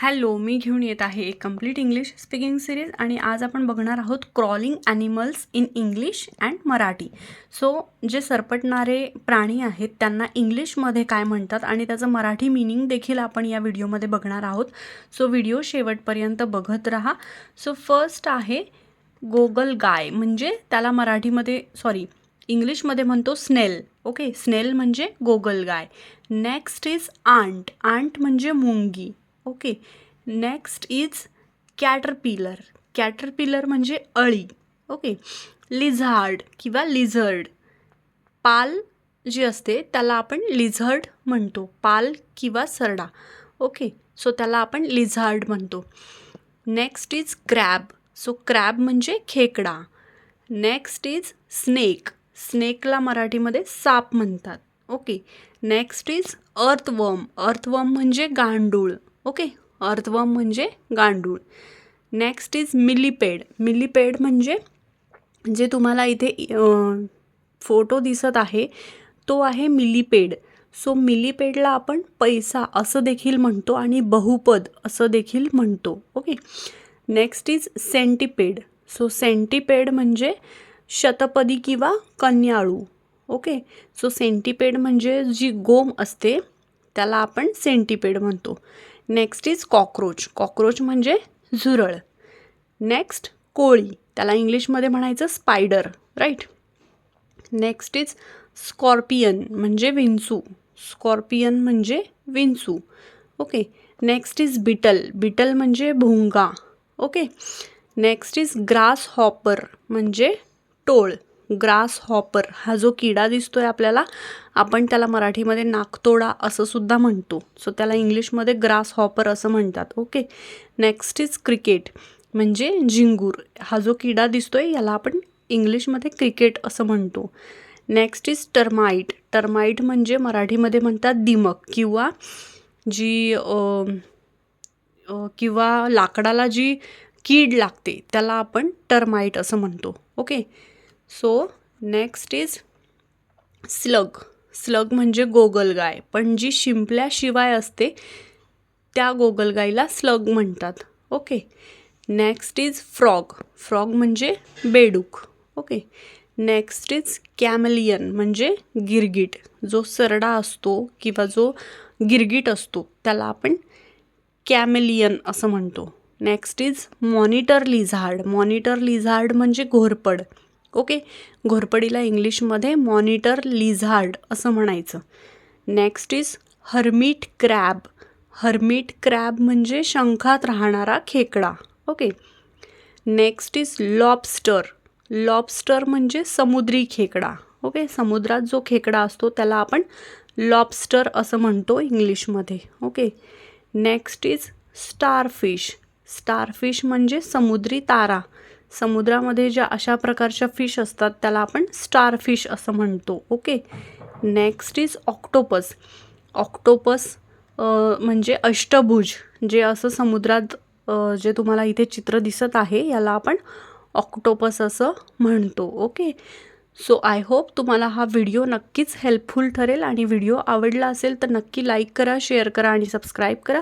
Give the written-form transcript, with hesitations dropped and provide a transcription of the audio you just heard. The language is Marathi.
हॅलो, मी घेऊन येत आहे एक कंप्लीट इंग्लिश स्पीकिंग सिरीज आणि आज आपण बघणार आहोत crawling animals in English and Marathi. So जे सरपटणारे प्राणी आहेत त्यांना इंग्लिशमध्ये काय म्हणतात आणि त्याचं मराठी मीनिंग देखील आपण या व्हिडिओमध्ये बघणार आहोत. सो व्हिडिओ शेवटपर्यंत बघत राहा. सो फर्स्ट आहे गोगलगाय, म्हणजे त्याला मराठीमध्ये इंग्लिशमध्ये म्हणतो स्नेल. ओके, स्नेल म्हणजे गोगलगाय. Next is aren't. आंट म्हणजे मुंगी. Okay, next is caterpillar. Caterpillar म्हणजे अळी. ओके, लिझार्ड किंवा लिझर्ड. पाल जी असते त्याला आपण लिझर्ड म्हणतो, पाल किंवा सरडा. ओके, सो त्याला आपण लिझार्ड म्हणतो. Next is crab. So crab म्हणजे खेकडा. Next is snake. स्नेकला मराठीमध्ये साप म्हणतात. Okay, next is earthworm. Earthworm म्हणजे गांडूळ. ओके, अर्थवर्म म्हणजे गांडूळ. Next is millipede. मिलीपेड म्हणजे जे तुम्हाला इथे फोटो दिसत आहे तो आहे मिलीपेड. सो मिलीपेडला आपण पैसा असं देखील म्हणतो आणि बहुपद असं देखील म्हणतो. Okay, next is centipede. So centipede म्हणजे शतपदी किंवा कन्याळू. ओके, सो सेंटिपेड म्हणजे जी गोम असते त्याला आपण सेंटिपेड म्हणतो. Next is cockroach. कॉक्रोच म्हणजे झुरळ. नेक्स्ट कोळी, त्याला इंग्लिशमध्ये म्हणायचं spider, right. Next is scorpion म्हणजे विंचू. स्कॉर्पियन म्हणजे विंचू. Okay, next is beetle. Beetle म्हणजे भुंगा. Okay, next is grasshopper म्हणजे टोळ. ग्रास हॉपर हा जो किडा दिसतोय आपल्याला, आपण त्याला मराठीमध्ये नाकतोडा असं सुद्धा म्हणतो. सो त्याला इंग्लिशमध्ये ग्रास हॉपर असं म्हणतात. ओके, नेक्स्ट इज क्रिकेट म्हणजे झिंगूर. हा जो किडा दिसतोय याला आपण इंग्लिशमध्ये क्रिकेट असं म्हणतो. Next is termite. टर्माइट म्हणजे मराठीमध्ये म्हणतात दिमक किंवा जी किंवा लाकडाला जी कीड लागते त्याला आपण टर्माइट असं म्हणतो. Okay, so next is slug. Slug म्हणजे गोगलगाय, पण जी शिंपल्याशिवाय असते त्या गोगलगायला स्लग म्हणतात. Okay, next is frog. Frog म्हणजे बेडूक. ओके, नेक्स्ट इज कॅमेलियन म्हणजे गिरगीट. जो सरडा असतो किंवा जो गिरगीट असतो त्याला आपण कॅमेलियन असं म्हणतो. Next is monitor lizard. Monitor lizard म्हणजे घोरपड. ओके, घोरपडीला इंग्लिशमध्ये मॉनिटर लिझार्ड असं म्हणायचं. Next is hermit crab. Hermit crab म्हणजे शंखात राहणारा खेकडा. Okay, next is lobster. Lobster म्हणजे समुद्री खेकडा. ओके, समुद्रात जो खेकडा असतो त्याला आपण लॉबस्टर असं म्हणतो इंग्लिशमध्ये. Okay, next is starfish. Starfish म्हणजे समुद्री तारा. समुद्रामध्ये ज्या अशा प्रकारच्या फिश असतात त्याला आपण स्टारफिश असं म्हणतो. Okay, next is octopus. Octopus म्हणजे अष्टभुज. जे असं समुद्रात जे तुम्हाला इथे चित्र दिसत आहे याला आपण ऑक्टोपस असं म्हणतो. ओके, सो आय होप तुम्हाला हा व्हिडिओ नक्कीच हेल्पफुल ठरेल आणि व्हिडिओ आवडला असेल तर नक्की लाईक करा, शेअर करा आणि सबस्क्राईब करा.